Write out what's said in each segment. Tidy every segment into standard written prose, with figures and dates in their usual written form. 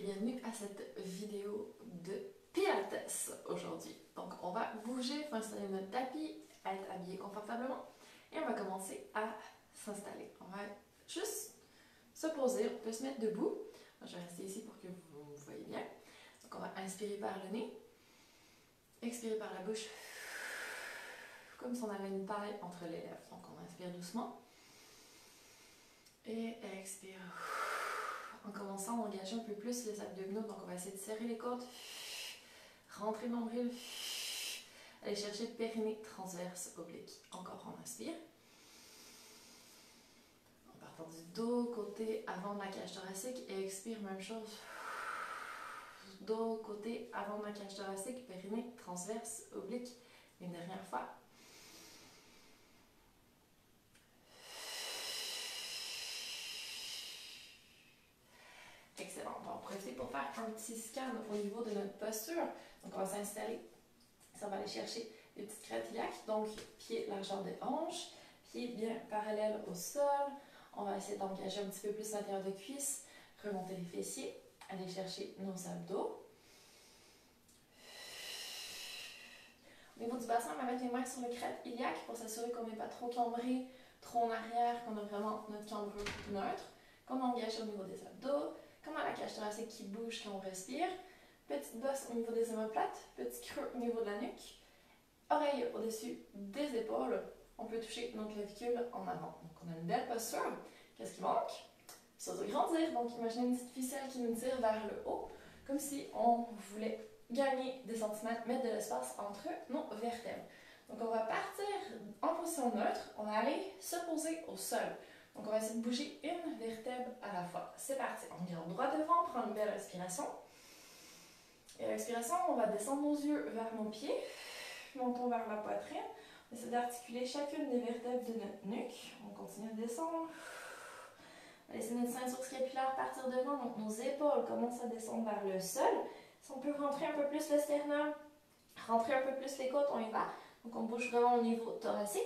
bienvenue à cette vidéo de Pilates aujourd'hui. Donc on va bouger, faut installer notre tapis, être habillé confortablement et on va commencer à s'installer. On va juste se poser, on peut se mettre debout. Moi, je vais rester ici pour que vous me voyez bien. Donc on va inspirer par le nez, expirer par la bouche, comme si on avait une paille entre les lèvres. Donc on inspire doucement et expire. En commençant à engager un peu plus les abdominaux, donc on va essayer de serrer les côtes, rentrer le nombril, aller chercher le périnée transverse oblique. Encore on inspire. En partant du dos, côté avant de la cage thoracique et expire, même chose. Dos, côté avant de la cage thoracique, périnée transverse oblique. Une dernière fois. Excellent. On va en profiter pour faire un petit scan au niveau de notre posture. Donc, on va s'installer. Ça, on va aller chercher les petites crêtes iliaques. Donc, pieds largeur des hanches, pieds bien parallèles au sol. On va essayer d'engager un petit peu plus l'intérieur de cuisse, remonter les fessiers, aller chercher nos abdos. Au niveau du bassin, on va mettre les mains sur les crêtes iliaques pour s'assurer qu'on n'est pas trop cambré, trop en arrière, qu'on a vraiment notre cambrure neutre, qu'on engage au niveau des abdos. Comme à la cage thoracique qui bouge quand on respire. Petite bosse au niveau des omoplates, petit creux au niveau de la nuque. Oreille au-dessus des épaules. On peut toucher nos clavicules en avant. Donc on a une belle posture. Qu'est-ce qui manque? Ça doit grandir. Donc imaginez une petite ficelle qui nous tire vers le haut. Comme si on voulait gagner des centimètres, mettre de l'espace entre nos vertèbres. Donc on va partir en position neutre. On va aller se poser au sol. Donc, on va essayer de bouger une vertèbre à la fois. C'est parti. On garde droit devant, on prend une belle respiration. Et à l'expiration, on va descendre nos yeux vers nos pieds. Montons vers la poitrine. On essaie d'articuler chacune des vertèbres de notre nuque. On continue à descendre. On va laisser notre ceinture scapulaire partir devant. Donc, nos épaules commencent à descendre vers le sol. Si on peut rentrer un peu plus le sternum, rentrer un peu plus les côtes, on y va. Donc, on bouge vraiment au niveau thoracique.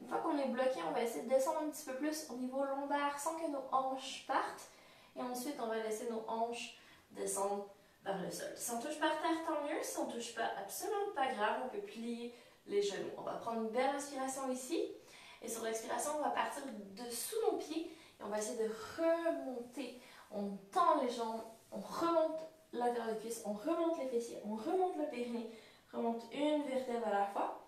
Une fois qu'on est bloqué, on va essayer de descendre un petit peu plus au niveau lombaire sans que nos hanches partent. Et ensuite, on va laisser nos hanches descendre vers le sol. Si on touche par terre, tant mieux. Si on ne touche pas, absolument pas grave. On peut plier les genoux. On va prendre une belle inspiration ici. Et sur l'expiration, on va partir dessous nos pieds. Et on va essayer de remonter. On tend les jambes. On remonte l'intérieur de cuisse. On remonte les fessiers. On remonte le périnée. Remonte une vertèbre à la fois.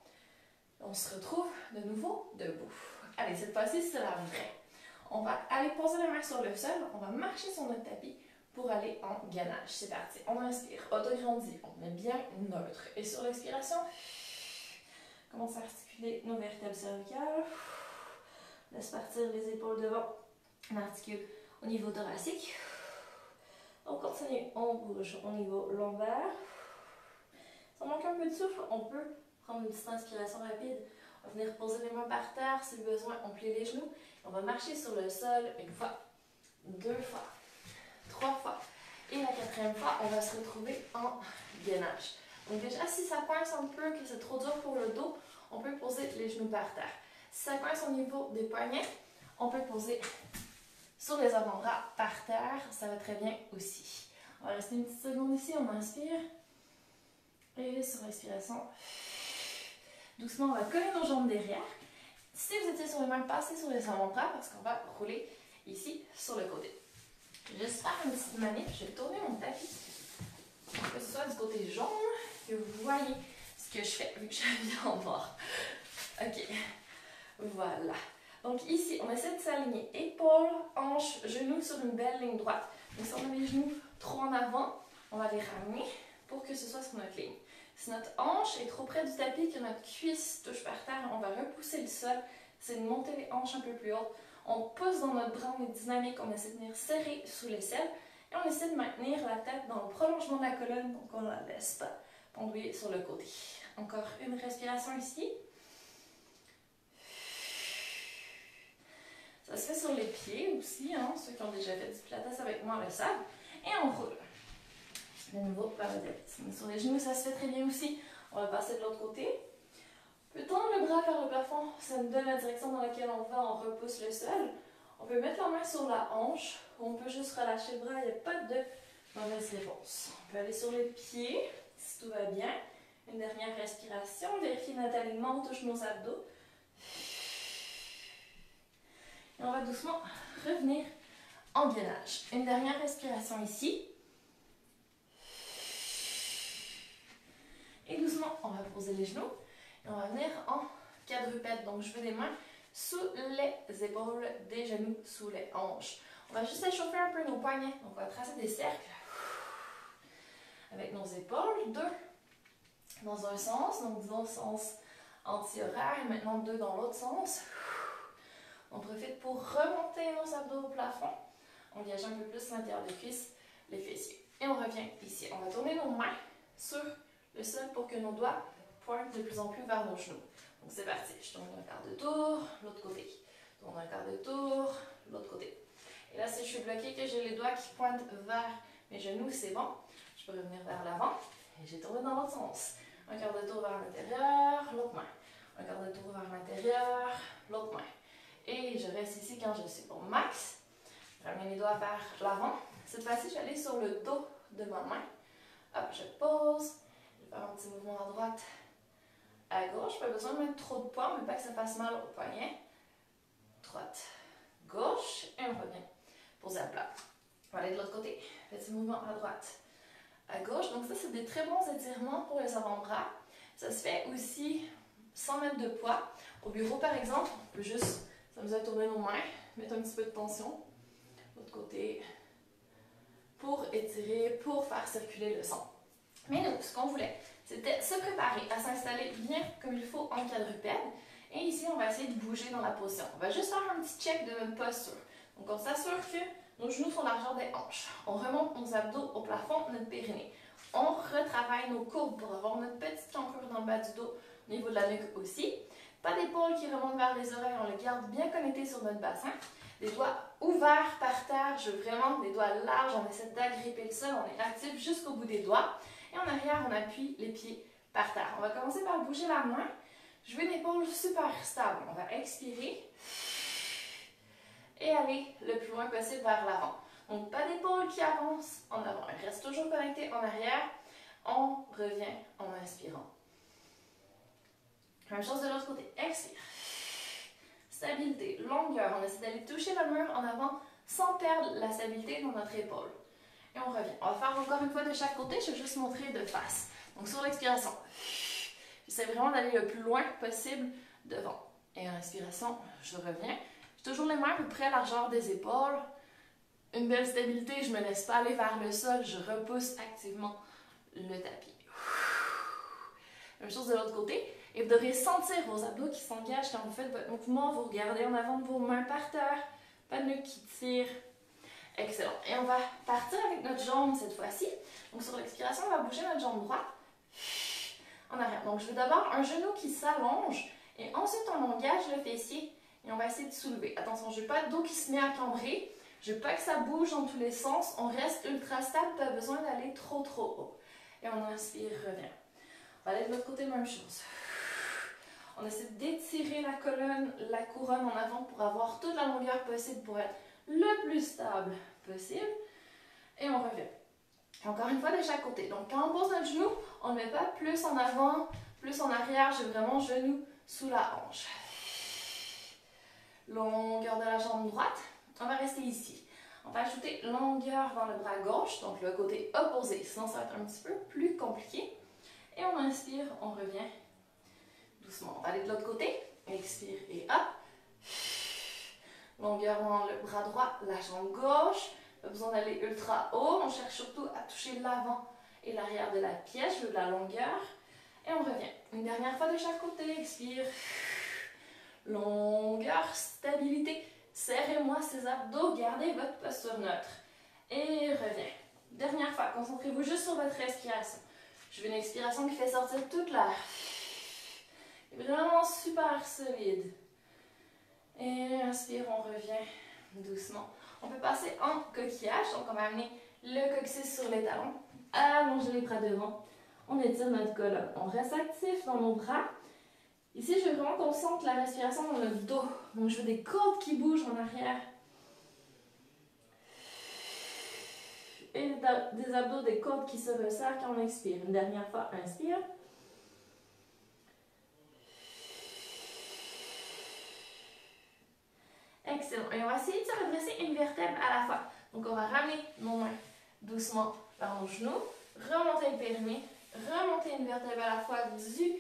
On se retrouve de nouveau debout. Allez, cette fois-ci, c'est la vraie. On va aller poser les mains sur le sol. On va marcher sur notre tapis pour aller en gainage. C'est parti. On inspire, autograndit. On est bien neutre. Et sur l'expiration, on commence à articuler nos vertèbres cervicales. Laisse partir les épaules devant. On articule au niveau thoracique. On continue. On bouge au niveau lombaire. Si on manque un peu de souffle, on peut prendre une petite inspiration rapide. On va venir poser les mains par terre. Si besoin, on plie les genoux. On va marcher sur le sol une fois, deux fois, trois fois. Et la quatrième fois, on va se retrouver en gainage. Donc déjà, si ça coince un peu, que c'est trop dur pour le dos, on peut poser les genoux par terre. Si ça coince au niveau des poignets, on peut poser sur les avant-bras par terre. Ça va très bien aussi. On va rester une petite seconde ici. On inspire. Et sur l'expiration, doucement, on va coller nos jambes derrière. Si vous étiez sur les mains, passez sur les avant-bras parce qu'on va rouler ici sur le côté. Je vais juste faire une petite manip. Je vais tourner mon tapis pour que ce soit du côté jaune, que vous voyez ce que je fais vu que je viens en noir. Ok, voilà. Donc ici, on essaie de s'aligner épaules, hanches, genoux sur une belle ligne droite. Donc si on a les genoux trop en avant, on va les ramener pour que ce soit sur notre ligne. Si notre hanche est trop près du tapis, que notre cuisse touche par terre, on va repousser le sol. C'est de monter les hanches un peu plus hautes. On pousse dans notre bras, on est dynamique, on essaie de venir serrer sous l'aisselle. Et on essaie de maintenir la tête dans le prolongement de la colonne pour qu'on ne la laisse pas pendouiller sur le côté. Encore une respiration ici. Ça se fait sur les pieds aussi, hein, ceux qui ont déjà fait du pilates avec moi le savent. Et on roule. De nouveau vers le tapis. Sur les genoux, ça se fait très bien aussi. On va passer de l'autre côté. On peut tendre le bras vers le plafond. Ça nous donne la direction dans laquelle on va. On repousse le sol. On peut mettre la main sur la hanche. On peut juste relâcher le bras. Il n'y a pas de Mauvaise réponse. On peut aller sur les pieds, si tout va bien. Une dernière respiration. Vérifiez notre alignement, on touche nos abdos. Et on va doucement revenir en gainage. Une dernière respiration ici. Et doucement, on va poser les genoux. Et on va venir en quadrupède. Donc, je veux des mains sous les épaules, des genoux sous les hanches. On va juste échauffer un peu nos poignets. Donc, on va tracer des cercles avec nos épaules. 2 dans un sens. Donc, disons sens anti-horaire. Et maintenant, 2 dans l'autre sens. On profite pour remonter nos abdos au plafond. On engage un peu plus l'intérieur des cuisses, les fessiers. Et on revient ici. On va tourner nos mains sur le sol pour que nos doigts pointent de plus en plus vers nos genoux. Donc c'est parti. Je tourne un quart de tour, l'autre côté. Je tourne un quart de tour, l'autre côté. Et là, si je suis bloquée, que j'ai les doigts qui pointent vers mes genoux, c'est bon. Je peux revenir vers l'avant. Et j'ai tourné dans l'autre sens. Un quart de tour vers l'intérieur, l'autre main. Un quart de tour vers l'intérieur, l'autre main. Et je reste ici quand je suis au max. Je ramène les doigts vers l'avant. Cette fois-ci, je vais aller sur le dos de ma main. Hop, je pose. Je vais faire un petit mouvement à droite, à gauche. Pas besoin de mettre trop de poids, mais pas que ça fasse mal au poignet. Droite, gauche. Et on revient. Poser à plat. On va aller de l'autre côté. Petit mouvement à droite, à gauche. Donc ça, c'est des très bons étirements pour les avant-bras. Ça se fait aussi sans mettre de poids. Au bureau, par exemple, on peut juste s'amuser à tourner nos mains, mettre un petit peu de tension. L'autre côté, pour étirer, pour faire circuler le sang. Mais nous, ce qu'on voulait, c'était se préparer à s'installer bien comme il faut en quadrupède. Et ici, on va essayer de bouger dans la position. On va juste faire un petit check de notre posture. Donc, on s'assure que nos genoux sont largeur des hanches. On remonte nos abdos au plafond, notre périnée. On retravaille nos courbes pour avoir notre petite cancre dans le bas du dos, au niveau de la nuque aussi. Pas d'épaule qui remonte vers les oreilles, on le garde bien connecté sur notre bassin. Les doigts ouverts par terre, je veux vraiment des doigts larges, on essaie d'agripper le sol, on est actif jusqu'au bout des doigts. Et en arrière, on appuie les pieds par terre. On va commencer par bouger la main. Je veux une épaule super stable. On va expirer et aller le plus loin possible vers l'avant. Donc, pas d'épaule qui avance en avant. Elle reste toujours connectée en arrière. On revient en inspirant. Même chose de l'autre côté. Expire. Stabilité, longueur. On essaie d'aller toucher le mur en avant sans perdre la stabilité dans notre épaule. Et on revient. On va faire encore une fois de chaque côté. Je vais juste montrer de face. Donc, sur l'expiration, j'essaie vraiment d'aller le plus loin possible devant. Et en inspiration, je reviens. J'ai toujours les mains à peu près à la largeur des épaules. Une belle stabilité. Je ne me laisse pas aller vers le sol. Je repousse activement le tapis. Même chose de l'autre côté. Et vous devrez sentir vos abdos qui s'engagent quand vous faites votre mouvement. Vous regardez en avant de vos mains par terre. Pas de nuque qui tire. Excellent. Et on va partir avec notre jambe cette fois-ci. Donc sur l'expiration, on va bouger notre jambe droite en arrière. Donc je veux d'abord un genou qui s'allonge et ensuite on engage le fessier et on va essayer de soulever. Attention, je veux pas de dos qui se met à cambrer. Je veux pas que ça bouge dans tous les sens. On reste ultra stable, pas besoin d'aller trop haut. Et on inspire, revient. On va aller de l'autre côté, même chose. On essaie d'étirer la colonne, la couronne en avant pour avoir toute la longueur possible pour être le plus stable possible. Et on revient. Encore une fois de chaque côté. Donc quand on pose notre genou, on ne met pas plus en avant, plus en arrière. J'ai vraiment genou sous la hanche. Longueur de la jambe droite. On va rester ici. On va ajouter longueur dans le bras gauche, donc le côté opposé. Sinon ça va être un petit peu plus compliqué. Et on inspire, on revient doucement. On va aller de l'autre côté. Expire et hop. Longueur dans le bras droit, la jambe gauche. Pas besoin d'aller ultra haut. On cherche surtout à toucher l'avant et l'arrière de la pièce. Je veux de la longueur. Et on revient. Une dernière fois de chaque côté. Expire. Longueur, stabilité. Serrez-moi ces abdos. Gardez votre posture neutre. Et revient. Dernière fois. Concentrez-vous juste sur votre respiration. Je veux une expiration qui fait sortir toute l'air. Vraiment super solide. Et inspire, on revient doucement. On peut passer en coquillage. Donc, on va amener le coccyx sur les talons. Allonger les bras devant. On étire notre colonne. On reste actif dans nos bras. Ici, je veux vraiment qu'on sente la respiration dans le dos. Donc, je veux des côtes qui bougent en arrière. et des abdos, des côtes qui se resserrent quand on expire. Une dernière fois, inspire. Excellent. Et on va essayer de se redresser une vertèbre à la fois. Donc, on va ramener nos mains doucement vers nos genoux, remonter le périnée, remonter une vertèbre à la fois du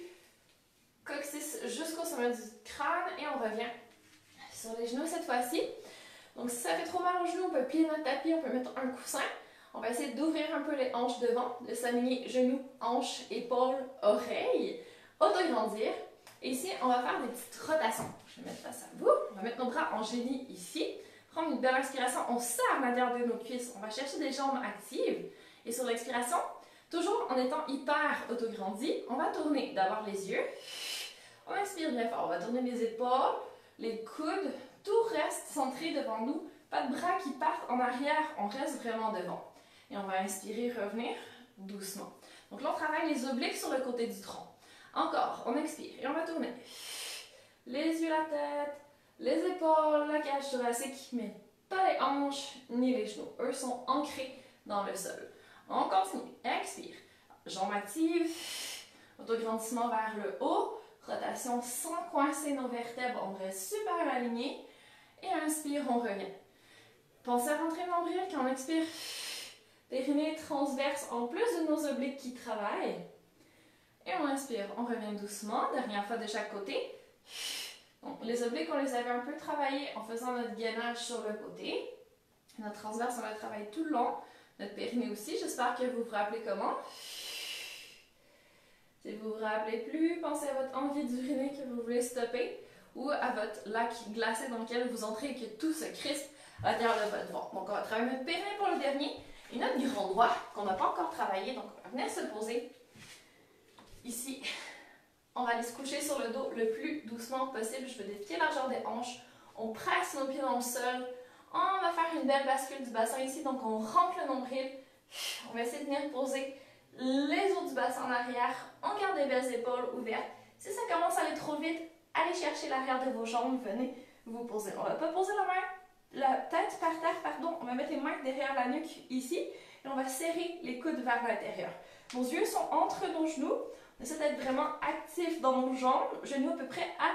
coccyx jusqu'au sommet du crâne et on revient sur les genoux cette fois-ci. Donc, si ça fait trop mal aux genoux, on peut plier notre tapis, on peut mettre un coussin. On va essayer d'ouvrir un peu les hanches devant, de s'aligner genoux, hanches, épaules, oreilles, autograndir. Et ici, on va faire des petites rotations. Je vais mettre face à vous. On va mettre nos bras en génie ici. Prendre une belle inspiration. On serre l'intérieur de nos cuisses. On va chercher des jambes actives. Et sur l'expiration, toujours en étant hyper autograndi, on va tourner d'abord les yeux. On inspire bien fort. On va tourner les épaules, les coudes. Tout reste centré devant nous. Pas de bras qui partent en arrière. On reste vraiment devant. Et on va inspirer, revenir doucement. Donc là, on travaille les obliques sur le côté du tronc. Encore, on expire et on va tourner. Les yeux, la tête, les épaules, la cage thoracique, mais pas les hanches ni les genoux. Eux sont ancrés dans le sol. On continue. Expire. Jambes actives. Autograndissement vers le haut. Rotation sans coincer nos vertèbres. On reste super aligné. Et inspire, on revient. Pensez à rentrer le nombril quand on expire. Périnée transverse en plus de nos obliques qui travaillent. Et on inspire, on revient doucement, dernière fois de chaque côté. Donc, les obliques, on les avait un peu travaillés en faisant notre gainage sur le côté. Notre transverse, on va travailler tout le long. Notre périnée aussi, j'espère que vous vous rappelez comment. Si vous vous rappelez plus, pensez à votre envie d'uriner que vous voulez stopper ou à votre lac glacé dans lequel vous entrez et que tout se crispe à l'intérieur de votre ventre. Donc, on va travailler notre périnée pour le dernier. Et notre grand droit, qu'on n'a pas encore travaillé, donc on va venir se poser ici. On va aller se coucher sur le dos le plus doucement possible. Je veux des pieds largeur des hanches. On presse nos pieds dans le sol. On va faire une belle bascule du bassin ici. Donc, on rentre le nombril. On va essayer de venir poser les os du bassin en arrière. On garde les belles épaules ouvertes. Si ça commence à aller trop vite, allez chercher l'arrière de vos jambes. Venez vous poser. On ne va pas poser la tête par terre, pardon. On va mettre les mains derrière la nuque ici. Et on va serrer les coudes vers l'intérieur. Nos yeux sont entre nos genoux. On essaie d'être vraiment actif dans nos jambes. Genoux à peu près à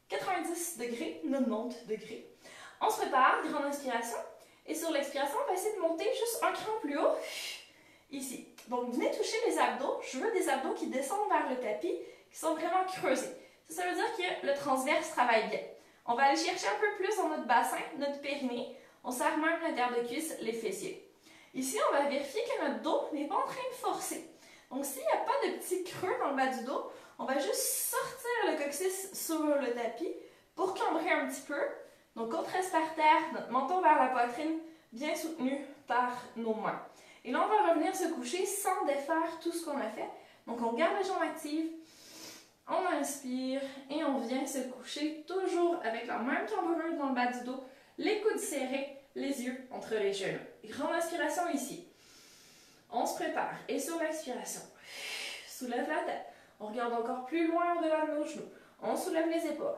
90 degrés, 90 degrés. On se prépare, grande inspiration. Et sur l'expiration, on va essayer de monter juste un cran plus haut. Ici. Donc, venez toucher les abdos. Je veux des abdos qui descendent vers le tapis, qui sont vraiment creusés. Ça veut dire que le transverse travaille bien. On va aller chercher un peu plus dans notre bassin, notre périnée. On serre même l'intérieur de cuisse, les fessiers. Ici, on va vérifier que notre dos n'est pas en train de forcer. Donc, s'il n'y a pas de petits creux dans le bas du dos, on va juste sortir le coccyx sur le tapis pour cambrer un petit peu. Donc, on reste par terre, notre menton vers la poitrine, bien soutenu par nos mains. Et là, on va revenir se coucher sans défaire tout ce qu'on a fait. Donc, on garde les jambes actives, on inspire et on vient se coucher toujours avec la même cambrure dans le bas du dos, les coudes serrés, les yeux entre les genoux. Grande inspiration ici. On se prépare et sur l'expiration, soulève la tête. On regarde encore plus loin au-delà de nos genoux. On soulève les épaules.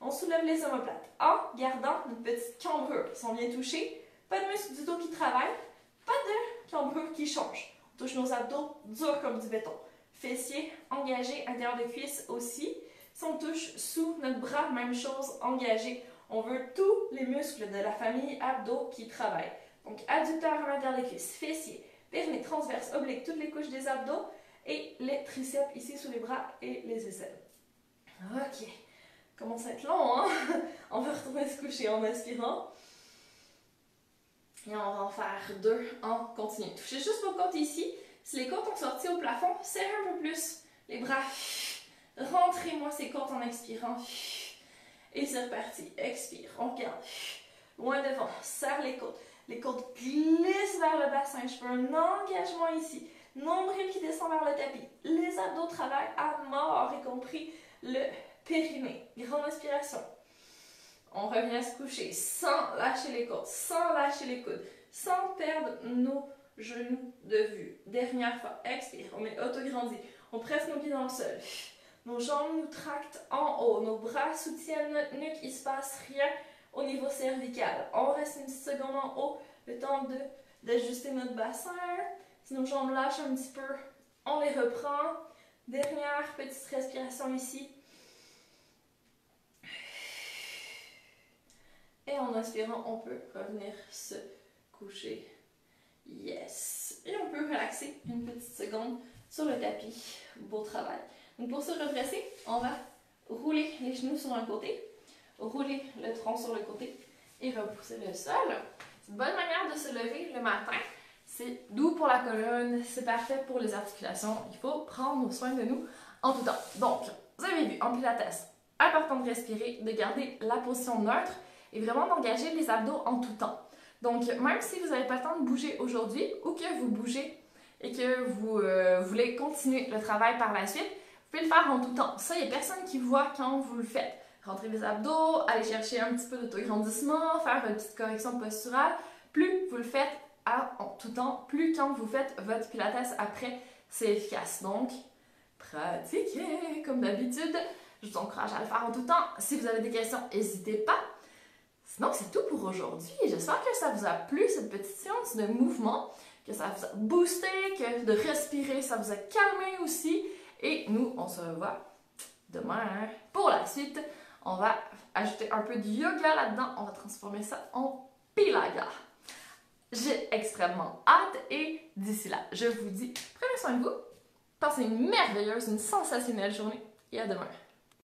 On soulève les omoplates en gardant une petite cambrure. Ils sont bien touchés. Pas de muscles du dos qui travaillent. Pas de cambrure qui change. On touche nos abdos durs comme du béton. Fessiers engagés, intérieur de cuisse aussi. Si on touche sous notre bras, même chose, engagé. On veut tous les muscles de la famille abdos qui travaillent. Donc, adducteur à l'intérieur des cuisses, fessiers, périnée transverse, oblique, toutes les couches des abdos et les triceps ici sous les bras et les aisselles. Ok, commence à être long, hein? On va retourner se coucher en inspirant. Et on va en faire deux en continuant. Touchez juste vos côtes ici. Si les côtes ont sorti au plafond, serrez un peu plus les bras. Rentrez-moi ces côtes en expirant. Et c'est reparti. Expire, on regarde. Loin devant, serre les côtes. Les côtes glissent vers le bassin. Je veux un engagement ici. Nombril qui descend vers le tapis. Les abdos travaillent à mort, y compris le périnée. Grande inspiration. On revient se coucher sans lâcher les côtes, sans lâcher les coudes, sans perdre nos genoux de vue. Dernière fois, expire, on est autograndi. On presse nos pieds dans le sol. Nos jambes nous tractent en haut. Nos bras soutiennent notre nuque. Il ne se passe rien au niveau cervical. On reste une petite seconde en haut, le temps de d'ajuster notre bassin. Si nos jambes lâchent un petit peu, on les reprend. Dernière petite respiration ici. Et en inspirant, on peut revenir se coucher. Yes! Et on peut relaxer une petite seconde sur le tapis. Beau travail. Donc pour se redresser, on va rouler les genoux sur un côté, rouler le tronc sur le côté et repousser le sol. C'est une bonne manière de se lever le matin. C'est doux pour la colonne, c'est parfait pour les articulations. Il faut prendre soin de nous en tout temps. Donc, vous avez vu, en pilates, important de respirer, de garder la position neutre et vraiment d'engager les abdos en tout temps. Donc, même si vous n'avez pas le temps de bouger aujourd'hui ou que vous bougez et que vous voulez continuer le travail par la suite, vous pouvez le faire en tout temps. Ça, il n'y a personne qui voit quand vous le faites. Rentrez les abdos, allez chercher un petit peu d'autograndissement, faire une petite correction posturale. Plus vous le faites en tout temps, plus quand vous faites votre pilates après, c'est efficace. Donc, pratiquez comme d'habitude. Je vous encourage à le faire en tout temps. Si vous avez des questions, n'hésitez pas. Sinon, c'est tout pour aujourd'hui. J'espère que ça vous a plu, cette petite séance de mouvement, que ça vous a boosté, que de respirer, ça vous a calmé aussi. Et nous, on se revoit demain pour la suite. On va ajouter un peu de yoga là-dedans. On va transformer ça en pilates. J'ai extrêmement hâte et d'ici là, je vous dis, prenez soin de vous, passez une merveilleuse, une sensationnelle journée et à demain.